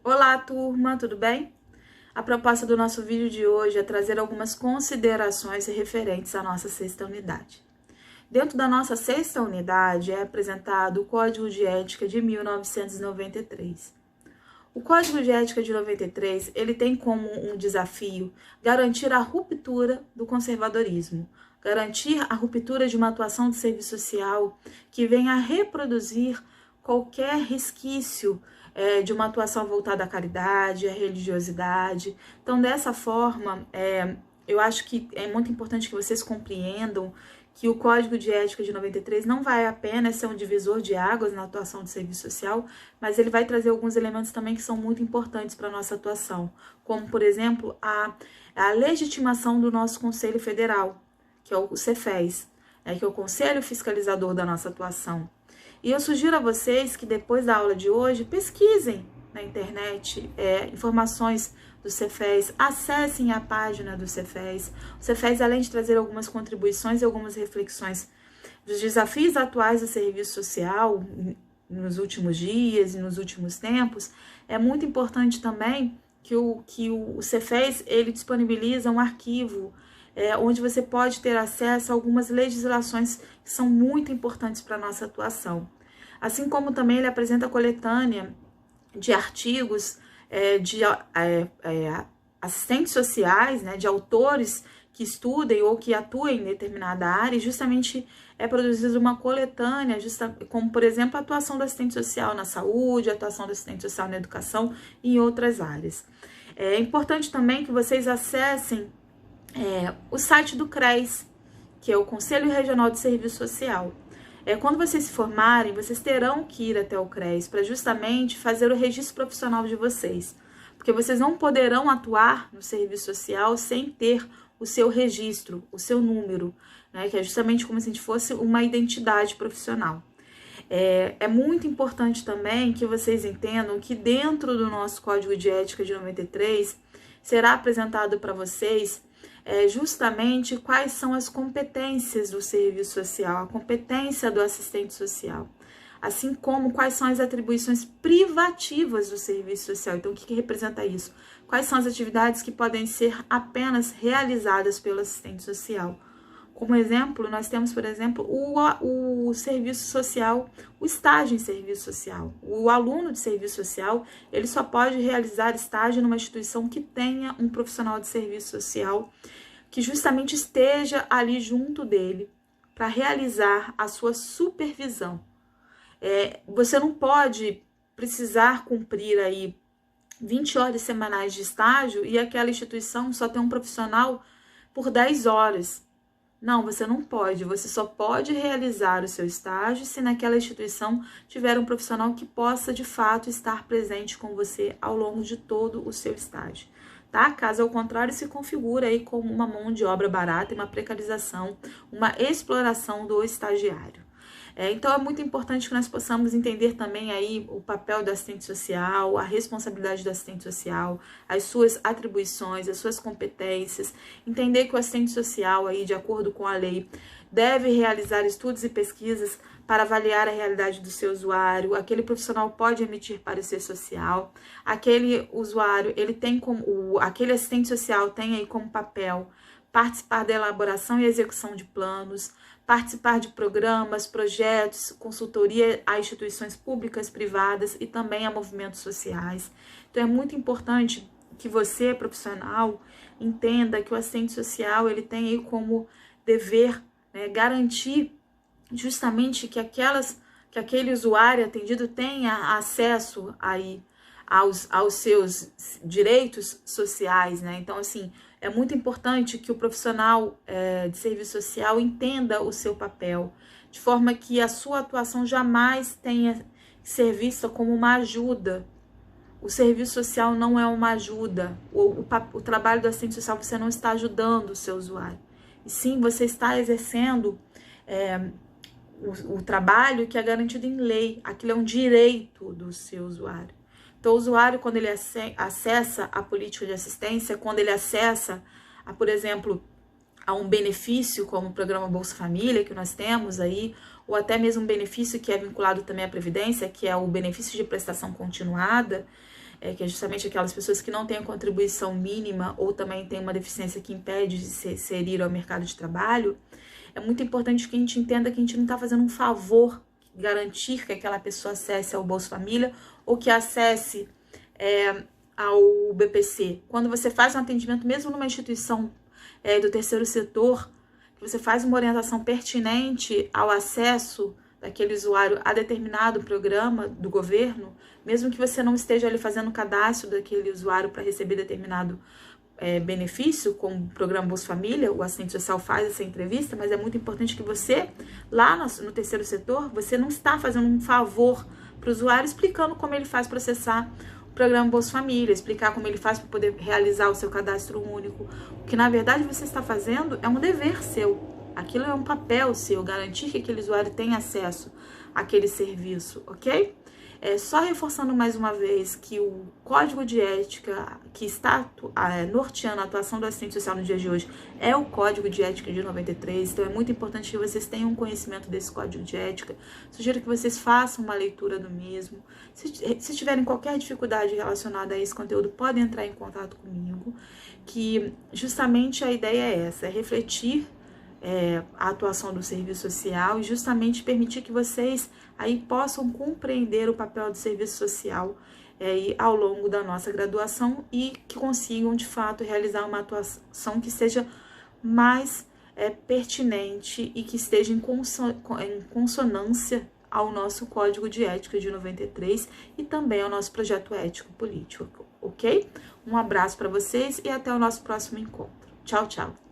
Olá, turma, tudo bem? A proposta do nosso vídeo de hoje é trazer algumas considerações referentes à nossa sexta unidade. Dentro da nossa sexta unidade é apresentado o Código de Ética de 1993. O Código de Ética de 93, ele tem como um desafio garantir a ruptura do conservadorismo, garantir a ruptura de uma atuação de serviço social que venha a reproduzir qualquer resquício de uma atuação voltada à caridade, à religiosidade. Então, dessa forma, eu acho que é muito importante que vocês compreendam que o Código de Ética de 93 não vai apenas ser um divisor de águas na atuação do serviço social, mas ele vai trazer alguns elementos também que são muito importantes para a nossa atuação, como, por exemplo, a legitimação do nosso Conselho Federal, que é o Cefes, que é o Conselho Fiscalizador da nossa atuação. E eu sugiro a vocês que depois da aula de hoje pesquisem na internet informações do Cefes, acessem a página do Cefes. O Cefes, além de trazer algumas contribuições e algumas reflexões dos desafios atuais do serviço social nos últimos dias e nos últimos tempos, é muito importante também que o Cefes ele disponibiliza um arquivo onde você pode ter acesso a algumas legislações que são muito importantes para a nossa atuação. Assim como também ele apresenta coletânea de artigos de assistentes sociais, de autores que estudem ou que atuem em determinada área, e justamente é produzida uma coletânea, como, por exemplo, a atuação do assistente social na saúde, a atuação do assistente social na educação e em outras áreas. É importante também que vocês acessem o site do CRES, que é o Conselho Regional de Serviço Social. Quando vocês se formarem, vocês terão que ir até o CRES para justamente fazer o registro profissional de vocês, porque vocês não poderão atuar no serviço social sem ter o seu registro, o seu número, que é justamente como se a gente fosse uma identidade profissional. É muito importante também que vocês entendam que dentro do nosso Código de Ética de 93 será apresentado para vocês justamente quais são as competências do serviço social, a competência do assistente social, assim como quais são as atribuições privativas do serviço social. Então, o que representa isso? Quais são as atividades que podem ser apenas realizadas pelo assistente social? Como exemplo, nós temos, por exemplo, o serviço social, o estágio em serviço social. O aluno de serviço social, ele só pode realizar estágio numa instituição que tenha um profissional de serviço social que justamente esteja ali junto dele para realizar a sua supervisão. Você não pode precisar cumprir aí 20 horas semanais de estágio e aquela instituição só tem um profissional por 10 horas. Não, você não pode. Você só pode realizar o seu estágio se naquela instituição tiver um profissional que possa, de fato, estar presente com você ao longo de todo o seu estágio. Tá? Caso ao contrário, se configura aí como uma mão de obra barata e uma precarização, uma exploração do estagiário. Então, é muito importante que nós possamos entender também aí o papel do assistente social, a responsabilidade do assistente social, as suas atribuições, as suas competências, entender que o assistente social, aí, de acordo com a lei, deve realizar estudos e pesquisas para avaliar a realidade do seu usuário. Aquele profissional pode emitir parecer social, aquele usuário, aquele assistente social tem aí como papel participar da elaboração e execução de planos, participar de programas, projetos, consultoria a instituições públicas, privadas e também a movimentos sociais. Então, é muito importante que você, profissional, entenda que o assistente social ele tem aí como dever garantir justamente que aquele usuário atendido tenha acesso aí aos seus direitos sociais, Então, assim, é muito importante que o profissional de serviço social entenda o seu papel, de forma que a sua atuação jamais tenha que ser vista como uma ajuda. O serviço social não é uma ajuda. O trabalho do assistente social, você não está ajudando o seu usuário. E sim, você está exercendo o trabalho que é garantido em lei. Aquilo é um direito do seu usuário. Então, o usuário, quando ele acessa a política de assistência, quando ele acessa, por exemplo, a um benefício como o programa Bolsa Família, que nós temos aí, ou até mesmo um benefício que é vinculado também à Previdência, que é o benefício de prestação continuada, que é justamente aquelas pessoas que não têm a contribuição mínima ou também têm uma deficiência que impede de se inserir ao mercado de trabalho, é muito importante que a gente entenda que a gente não está fazendo um favor, garantir que aquela pessoa acesse ao Bolsa Família ou que acesse ao BPC. Quando você faz um atendimento, mesmo numa instituição do terceiro setor, que você faz uma orientação pertinente ao acesso daquele usuário a determinado programa do governo, mesmo que você não esteja ali fazendo o cadastro daquele usuário para receber determinado benefício, como o programa Bolsa Família, o assistente social faz essa entrevista, mas é muito importante que você, lá no terceiro setor, você não está fazendo um favor para o usuário explicando como ele faz processar o programa Bolsa Família, explicar como ele faz para poder realizar o seu cadastro único. O que na verdade você está fazendo é um dever seu, aquilo é um papel seu, garantir que aquele usuário tenha acesso àquele serviço, ok? Só reforçando mais uma vez que o Código de Ética que está norteando a atuação do assistente social no dia de hoje é o Código de Ética de 93, então é muito importante que vocês tenham conhecimento desse Código de Ética. Sugiro que vocês façam uma leitura do mesmo. Se tiverem qualquer dificuldade relacionada a esse conteúdo, podem entrar em contato comigo, que justamente a ideia é essa, é refletir a atuação do serviço social e justamente permitir que vocês aí possam compreender o papel do serviço social ao longo da nossa graduação e que consigam, de fato, realizar uma atuação que seja mais pertinente e que esteja em consonância ao nosso Código de Ética de 93 e também ao nosso projeto ético político, ok? Um abraço para vocês e até o nosso próximo encontro. Tchau, tchau!